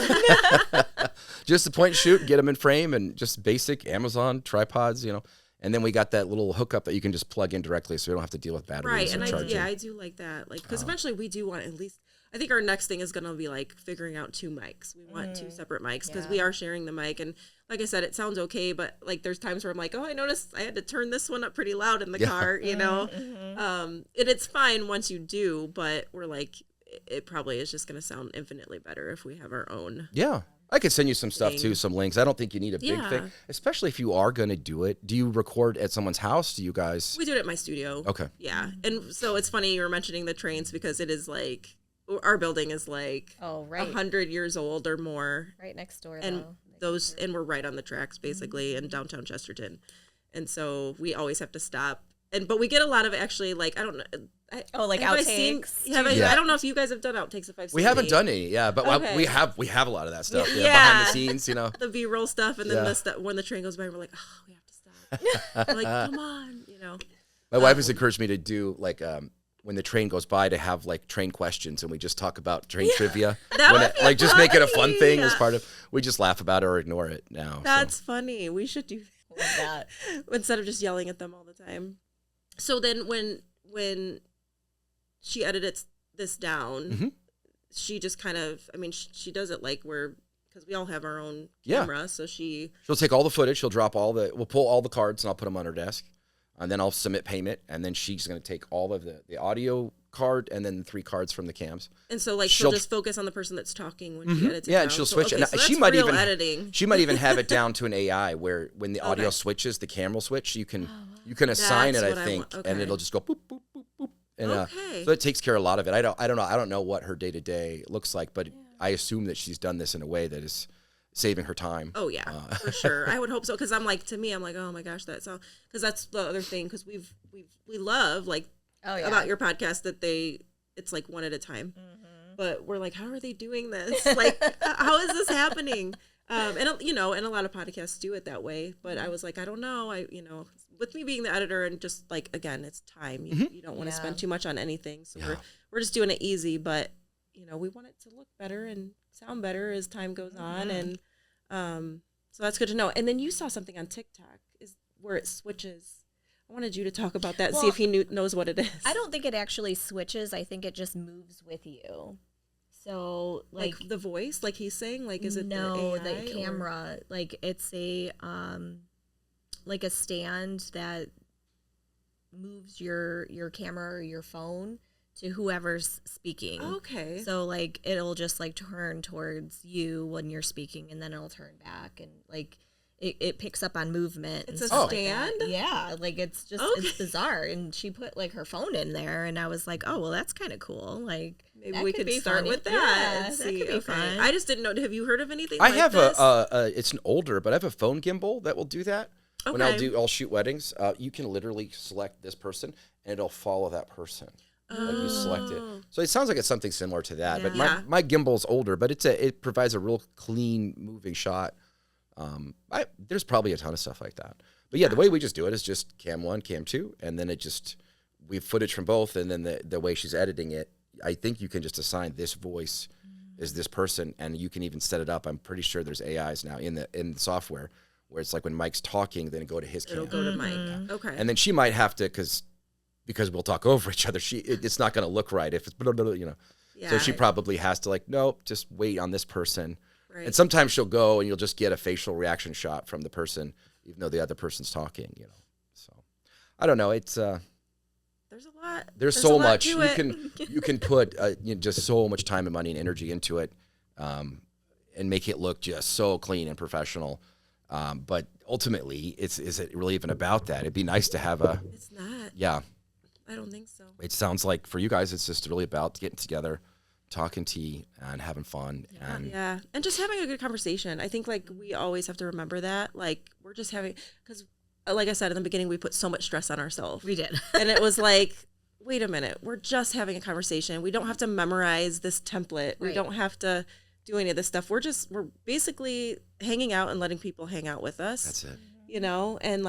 Just a point and shoot, get them in frame, and just basic Amazon tripods, And then we got that little hookup that you can just plug in directly, so we don't have to deal with batteries. Right, and and charging. I do like that. Like, because eventually we do want at least. I think our next thing is going to be like figuring out 2 mics. We want 2 separate mics because we are sharing the mic. And like I said, it sounds okay, but like there's times where I'm like, oh, I noticed I had to turn this one up pretty loud in the car, and it's fine once you do, but we're like, it probably is just going to sound infinitely better if we have our own. Yeah. I could send you some stuff too, some links. I don't think you need a big Yeah. thing, especially if you are going to do it. Do you record at someone's house? Do you guys? We do it at my studio. Okay. Yeah. And so it's funny you were mentioning the trains because it is like, our building is like 100 years old or more. Right next door, And though. and we're right on the tracks basically in downtown Chesterton. And so we always have to stop. But we get a lot of actually like, I don't know. Like have outtakes? I don't know if you guys have done outtakes. If I've seen We haven't any. done any, yeah, but Okay. we have a lot of that stuff Yeah. behind the scenes, The B-roll stuff, and then Yeah. the stuff when the train goes by, we're like, oh, we have to stop. We're like, come on, My wife has encouraged me to do like when the train goes by to have like train questions and we just talk about train trivia. That would be like just make it a fun funny. thing as part of. We just laugh about it or ignore it now. That's funny. We should do that. instead of just yelling at them all the time. So then when she edited this down, she just kind of, I mean, she does it like because we all have our own camera, so she'll take all the footage. She'll drop we'll pull all the cards and I'll put them on her desk. And then I'll submit payment. And then she's going to take all of the audio card and then the 3 cards from the cams. And so like she'll just focus on the person that's talking when she edits it Yeah, down. and she'll So, switch. okay, And so she that's might real even editing. She might even have it down to an AI where when the audio switches, the camera will switch. You can assign That's it, what I I think, want. and Okay. it'll just go boop boop boop boop. And Okay. so it takes care of a lot of it. I don't know what her day to day looks like, but I assume that she's done this in a way that is saving her time. Oh yeah, for sure. I would hope so because I'm like, to me, I'm like, oh my gosh, because that's the other thing because we love like about your podcast that it's like one at a time, but we're like, how are they doing this? Like, how is this happening? And a lot of podcasts do it that way. But I was like, I don't know. With me being the editor and just like again, it's time. You don't want to spend too much on anything, so we're just doing it easy. But we want it to look better and sound better as time goes on, and so that's good to know. And then you saw something on TikTok is where it switches. I wanted you to talk about that and see if he knows what it is. I don't think it actually switches. I think it just moves with you. So like the voice, like he's saying, like is it no, the AI the camera? Like it's a like a stand that moves your camera or your phone to whoever's speaking. Okay. So like it'll just like turn towards you when you're speaking, and then it'll turn back, and like it picks up on movement. It's and a stuff stand? Like that. Yeah, like it's just it's bizarre. And she put like her phone in there, and I was like, oh well, that's kind of cool. Like Maybe that we could could be start fun. with that. Yeah, and that see. could be fun. I just didn't know. Have you heard of anything? I like have this? it's an older, but I have a phone gimbal that will do that. When I'll shoot weddings, you can literally select this person and it'll follow that person. Like you select it. So it sounds like it's something similar to that. But Yeah. my gimbal's older, but it provides a real clean moving shot. There's probably a ton of stuff like that. But yeah, the way we just do it is just cam 1, cam 2, and then we have footage from both, and then the way she's editing it, I think you can just assign this voice is this person, and you can even set it up. I'm pretty sure there's AIs now in the software where it's like when Mike's talking, then go to his cam. It'll go to Mike. Okay. And then she might have to, because we'll talk over each other. It's not going to look right if it's blah, blah, blah, Yeah. So she probably has to nope, just wait on this person. Right. And sometimes she'll go and you'll just get a facial reaction shot from the person, even though the other person's talking. So I don't know. It's there's a lot. there's a so lot much to it. you can put just so much time and money and energy into it, and make it look just so clean and professional. But ultimately, is it really even about that? It'd be nice to have It's not. yeah. I don't think so. It sounds like for you guys, it's just really about getting together, talking tea, and having fun. Yeah, and just having a good conversation. I think like we always have to remember that. Like we're just having, because like I said in the beginning, we put so much stress on ourselves. We did. And it was like, wait a minute, we're just having a conversation. We don't have to memorize this template. We Right. don't have to do any of this stuff. We're basically hanging out and letting people hang out with us. That's it. You know, and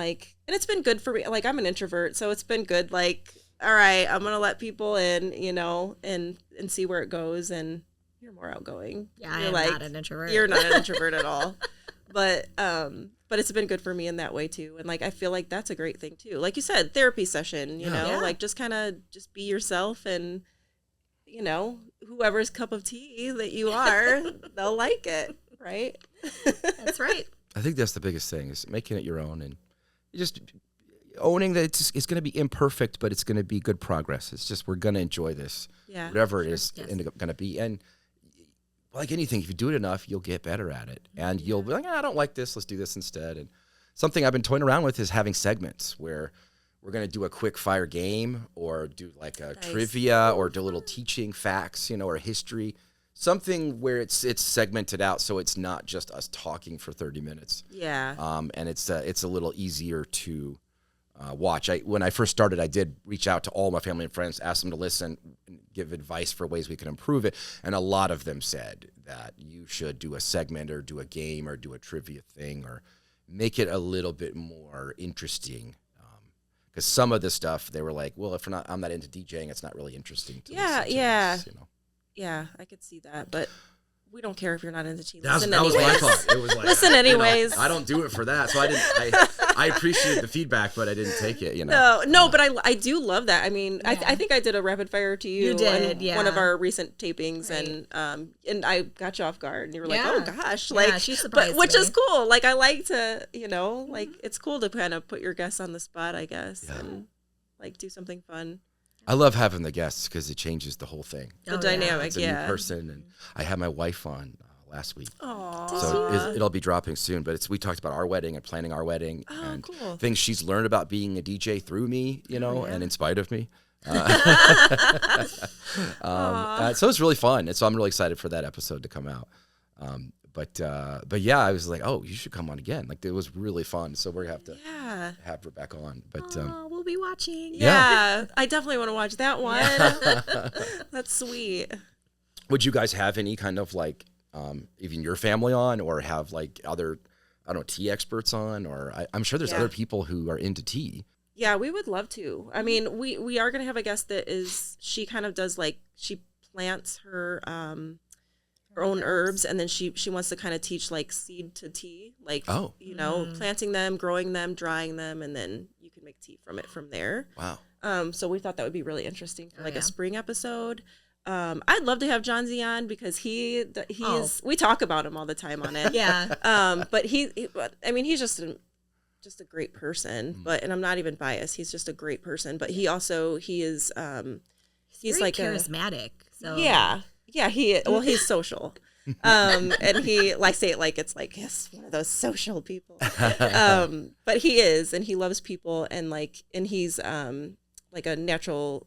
it's been good for me. Like, I'm an introvert, so it's been good. Like, all right, I'm gonna let people in, you know, and see where it goes. And you're more outgoing. Yeah, you're I'm not an introvert. You're not an introvert at all. But it's been good for me in that way too. And like, I feel like that's a great thing too. Like you said, therapy session. You know, like just kind of just be yourself, and you know, whoever's cup of tea that you are, they'll like it, right? That's right. I think that's the biggest thing, is making it your own, and just owning that it's going to be imperfect, but it's going to be good progress. It's just, we're going to enjoy this, whatever it is going to be. And like anything, if you do it enough, you'll get better at it, and you'll be like, I don't like this, let's do this instead. And something I've been toying around with is having segments where we're going to do a quick fire game, or do like a trivia, or do a little teaching facts, you know, or history. Something where it's segmented out, so it's not just us talking for 30 minutes. Yeah. And it's a little easier to watch. When I first started, I did reach out to all my family and friends, ask them to listen, and give advice for ways we can improve it. And a lot of them said that you should do a segment, or do a game, or do a trivia thing, or make it a little bit more interesting. Because some of the stuff, they were like, well, if I'm not into DJing, it's not really interesting to listen to this, you know. Yeah, I could see that, but we don't care if you're not into tea. That was my thought. It was like, listen anyways. You know, I don't do it for that, so I appreciate the feedback, but I didn't take it. You know. No, but I do love that. I mean, I think I did a rapid fire to you. You did, on one of our recent tapings, right. and I got you off guard, and you were like, oh gosh, she surprised which me. is cool. Like, I like to, you know, like it's cool to kind of put your guests on the spot, I guess, and like do something fun. I love having the guests because it changes the whole thing. The dynamic, it's a new person, and I had my wife on last week. Aww. So it'll be dropping soon. But we talked about our wedding and planning our wedding, and cool. things she's learned about being a DJ through me, you know, and in spite of me. So it's really fun, and so I'm really excited for that episode to come out. But yeah, I was like, oh, you should come on again. Like, it was really fun. So we're gonna have to have her back on. But we'll be watching. Yeah, I definitely want to watch that one. That's sweet. Would you guys have any kind of like, even your family on, or have like other, I don't know, tea experts on, or I'm sure there's other people who are into tea. Yeah, we would love to. I mean, we are gonna have a guest that she kind of does, like, she plants her own herbs, and then she wants to kind of teach like seed to tea, like, you know, planting them, growing them, drying them, and then you can make tea from it from there. Wow. So we thought that would be really interesting for like a spring episode. I'd love to have John Z on, because he's we talk about him all the time on it. But he's just a great person, and I'm not even biased. He's just a great person, but he is he's like charismatic. He's social. And he, like, say it like it's like, yes, one of those social people. But he is, and he loves people, and he's like a natural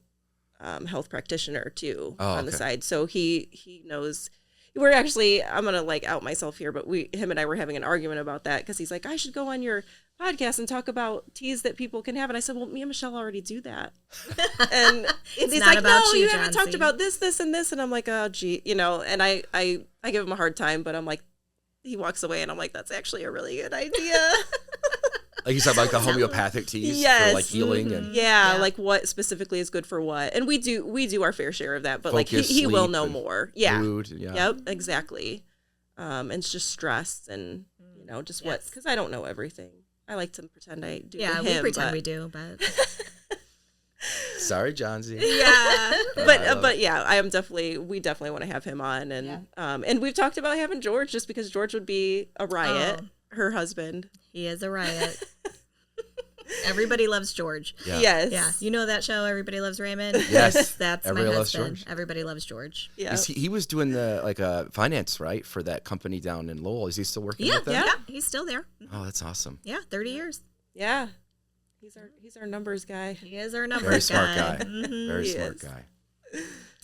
health practitioner too on the side. So he knows. We're actually, I'm gonna like out myself here, but him and I were having an argument about that, because he's like, I should go on your podcast and talk about teas that people can have, and I said, well, me and Michelle already do that. And he's like, no, you haven't talked about this, and this, and I'm like, oh gee, you know. And I give him a hard time, but I'm like, he walks away, and I'm like, that's actually a really good idea. Like you said, like the homeopathic teas for like healing, and like what specifically is good for what, and we do our fair share of that, but focus, like he will know more. Food, Yep, exactly. And it's just stress, and you know, just what, because I don't know everything. I like to pretend I do. Yeah, we pretend we do, but sorry, John Z. Yeah, but yeah, we definitely want to have him on, and we've talked about having George, just because George would be a riot. Her husband. He is a riot. Everybody loves George. Yeah. Yes. Yeah. You know that show, Everybody Loves Raymond? Yes. That's Everybody my loves husband. George. Everybody loves George. Yeah. He was doing the finance, right, for that company down in Lowell. Is he still working with them? Yeah. He's still there. Oh, that's awesome. Yeah, 30 years. Yeah. He's our numbers guy. He is our numbers Very smart guy. Mm-hmm. Very smart guy.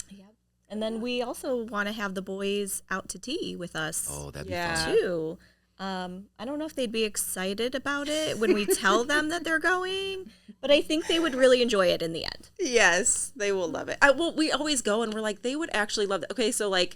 Yep. And then we also want to have the boys out to tea with us. Oh, that'd be fun. Too. I don't know if they'd be excited about it when we tell them that they're going, but I think they would really enjoy it in the end. Yes, they will love it. We always go, and we're like, they would actually love it. Okay, so like,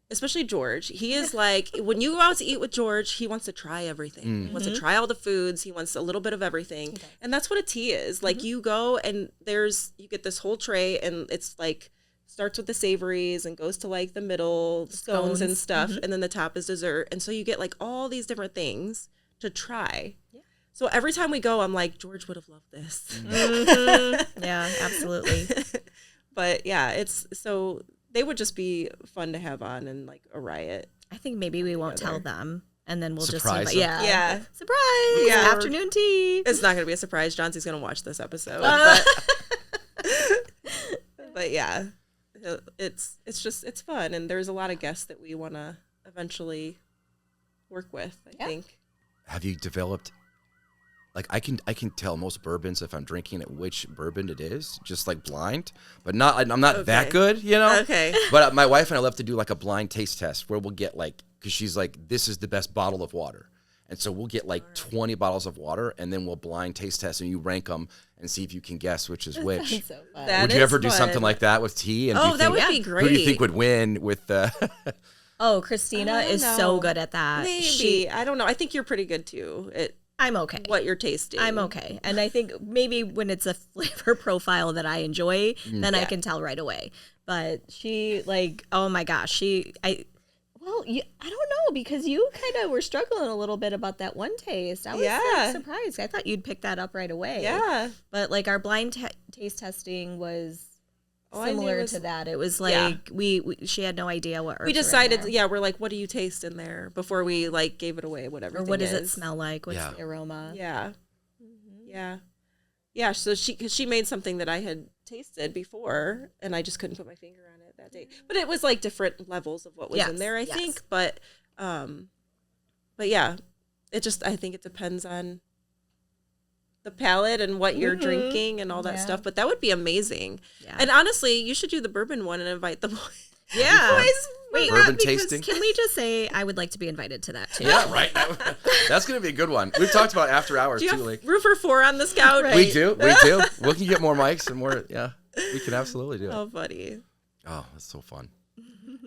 especially George, he is like, when you go out to eat with George, he wants to try everything. He wants to try all the foods. He wants a little bit of everything. And that's what a tea is. Like you go and you get this whole tray and it's like, starts with the savories and goes to like the middle scones and stuff. And then the top is dessert. And so you get like all these different things to try. Yeah. So every time we go, I'm like, George would have loved this. Yeah, absolutely. But yeah, so they would just be fun to have on and like a riot. I think maybe we won't tell them, and then we'll Surprise just them. Yeah. surprise. Yeah. Afternoon tea. It's not going to be a surprise. Johnson's going to watch this episode. But yeah, it's fun. And there's a lot of guests that we want to eventually work with, I think. Have you developed, like I can tell most bourbons if I'm drinking it which bourbon it is, just like blind, but I'm not that good, you know? Okay. But my wife and I love to do like a blind taste test where we'll get like, because she's like, this is the best bottle of water. And so we'll get like 20 bottles of water and then we'll blind taste test and you rank them and see if you can guess which is which. So fun. Would you ever do something like that with tea? And Oh, that would be great. Who do you think would win with Oh, Christina is so good at that. Maybe. I don't know. I think you're pretty good too at I'm okay. what you're tasting. I'm okay. And I think maybe when it's a flavor profile that I enjoy, then I can tell right away. But she like, oh my gosh, I don't know, because you kind of were struggling a little bit about that one taste. I was like, surprised. I thought you'd pick that up right away. Yeah. But like our blind taste testing was I knew similar it was- to that. It was like she had no idea what herbs We were in decided, there. we're like, what do you taste in there before we like gave it away, whatever. Or what does it smell like? What's the aroma? Yeah. Yeah. So she made something that I had tasted before and I just couldn't put my finger on it that day. But it was like different levels of what was in there, I think. But yeah, I think it depends on the palate and what you're drinking and all that stuff. But that would be amazing. Yeah. And honestly, you should do the bourbon one and invite the boys. Yeah. Wait, bourbon tasting? Can we just say I would like to be invited to that too? Yeah, right. That's going to be a good one. We've talked about after hours Do you too. have Like room for 4 on this couch? Right. we do. We can get more mics and more. Yeah, we can absolutely do it. Oh, buddy. Oh, that's so fun.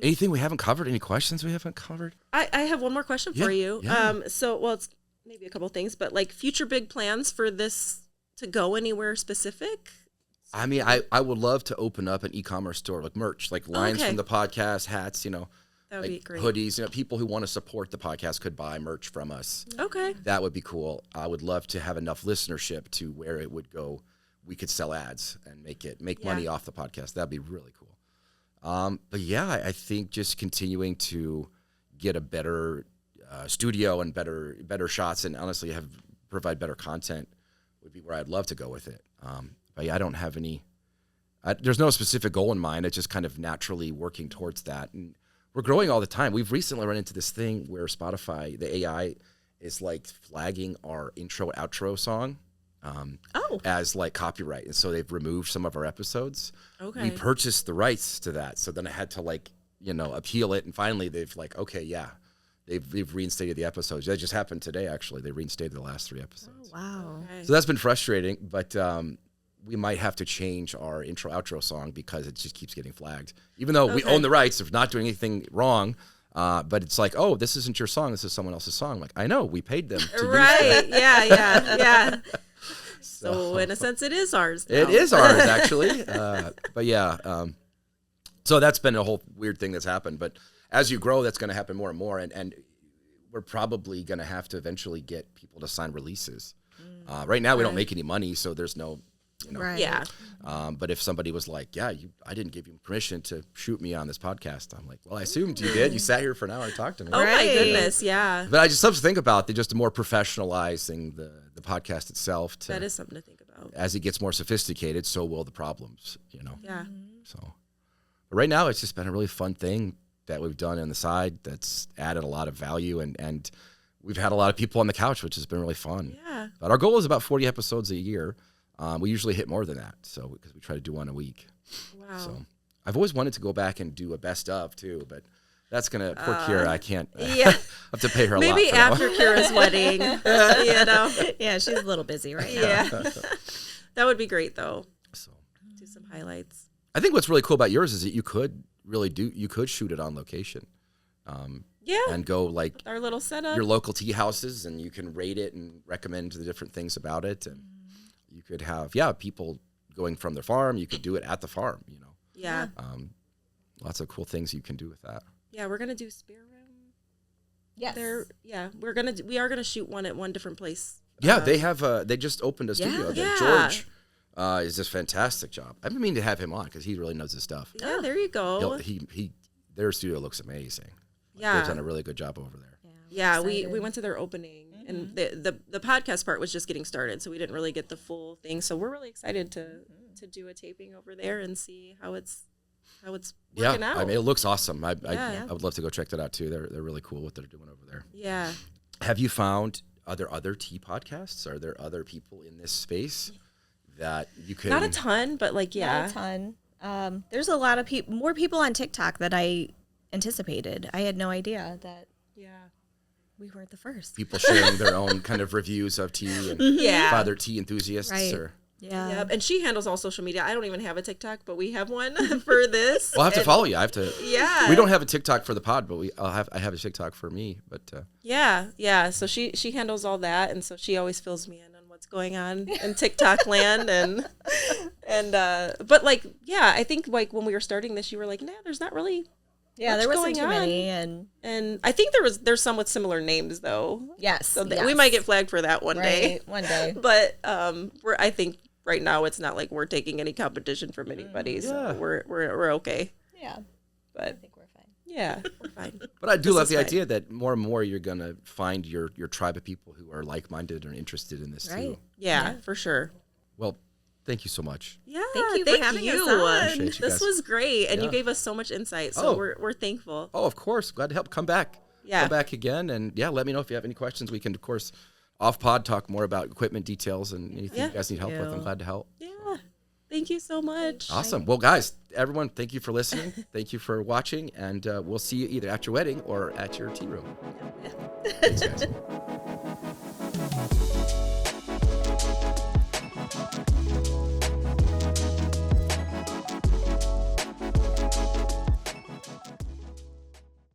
Anything we haven't covered? Any questions we haven't covered? I have one more question for you. Yeah. It's maybe a couple things, but like future big plans for this to go anywhere specific? I mean, I would love to open up an e-commerce store, like merch, like lines from the podcast, hats, That would like be great. hoodies. People who want to support the podcast could buy merch from us. Okay. That would be cool. I would love to have enough listenership to where it would go. We could sell ads and make money off the podcast. That'd be really cool. But yeah, I think just continuing to get a better studio and better shots, and honestly provide better content would be where I'd love to go with it. But yeah, I don't have there's no specific goal in mind. It's just kind of naturally working towards that. And we're growing all the time. We've recently run into this thing where Spotify, the AI, is like flagging our intro outro song as like copyright. And so they've removed some of our episodes. Okay. We purchased the rights to that. So then I had to appeal it. And finally they've they've reinstated the episodes. That just happened today, actually. They reinstated the last 3 episodes. Oh, wow. Okay. So that's been frustrating, but we might have to change our intro outro song because it just keeps getting flagged. Even though we own the rights of not doing anything wrong, but it's like, oh, this isn't your song, this is someone else's song. Like, I know, we paid them to Right. Yeah. So in a sense, it is ours now. It is ours, actually. But yeah, so that's been a whole weird thing that's happened. But as you grow, that's going to happen more and more. And we're probably going to have to eventually get people to sign releases. Right now, we don't make any money, so there's no, Right. Yeah. But if somebody was like, yeah, I didn't give you permission to shoot me on this podcast. I'm like, well, I assumed you did. You sat here for an hour and talked to me. Oh, my Right. goodness. Yeah. But I just have to think about just more professionalizing the podcast itself. That is something to think about. As it gets more sophisticated, so will the problems, Yeah. So, but right now, it's just been a really fun thing that we've done on the side that's added a lot of value, and we've had a lot of people on the couch, which has been really fun. Yeah. But our goal is about 40 episodes a year. We usually hit more than that, so because we try to do one a week. Wow. So I've always wanted to go back and do a best of too, but that's gonna poor Kira. I can't. Yeah. I have to pay her a lot. Maybe for that after one. Kira's wedding, Yeah, she's a little busy right now. Yeah. That would be great, though. So Do some highlights. I think what's really cool about yours is that you could shoot it on location. and go like our little setup. your local tea houses, and you can rate it and recommend the different things about it. And you could have, people going from their farm. You could do it at the farm, Yeah. Lots of cool things you can do with that. Yeah, we're gonna do spare room. Yes. We are gonna shoot one at one different place. Yeah, they have. They just opened a studio. Yeah. George is this fantastic job. I've been meaning to have him on because he really knows his stuff. Yeah, there you go. Their studio looks amazing. Yeah. They've done a really good job over there. Yeah, we went to their opening, and the podcast part was just getting started, so we didn't really get the full thing. So we're really excited to do a taping over there and see how it's working out. I mean, it looks awesome. I Yeah. would love to go check that out too. They're really cool what they're doing over there. Yeah. Have you found other tea podcasts? Are there other people in this space that you can? Not a ton, but like Not a ton. There's a lot of more people on TikTok that I anticipated. I had no idea that we weren't the first. People sharing their own kind of reviews of tea and other tea enthusiasts. Right. Or Yeah. Yep. And she handles all social media. I don't even have a TikTok, but we have one for this. I'll have to follow you. I have to. Yeah. We don't have a TikTok for the pod, but I have a TikTok for me. But Yeah. So she handles all that, and so she always fills me in on what's going on in TikTok land, and but like I think like when we were starting this, you were like, nah, there's not really. Yeah, much there wasn't going too on. many, and I think there's some with similar names though. yes, So yes. we might get flagged for that one day. Right, one day. But I think right now it's not like we're taking any competition from anybody, so we're okay. Yeah, I But think we're fine. yeah, we're fine. But I do This love is the fine. idea that more and more you're gonna find your tribe of people who are like-minded and interested in this Right. too. Yeah, for sure. Well, thank you so much. Yeah, Thank you for having us on. Appreciate you This guys. was great, and you Yeah. gave us so much insight. So Oh. we're thankful. Oh, of course. Glad to help. Come back. Yeah. Come back again, and let me know if you have any questions. We can, of course, off pod talk more about equipment details and anything Yeah. you guys need help with. I'm glad to help. Yeah, thank you so much. Awesome. Well, guys, everyone, thank you for listening. Thank you for watching, and we'll see you either at your wedding or at your tea room. Thanks, guys.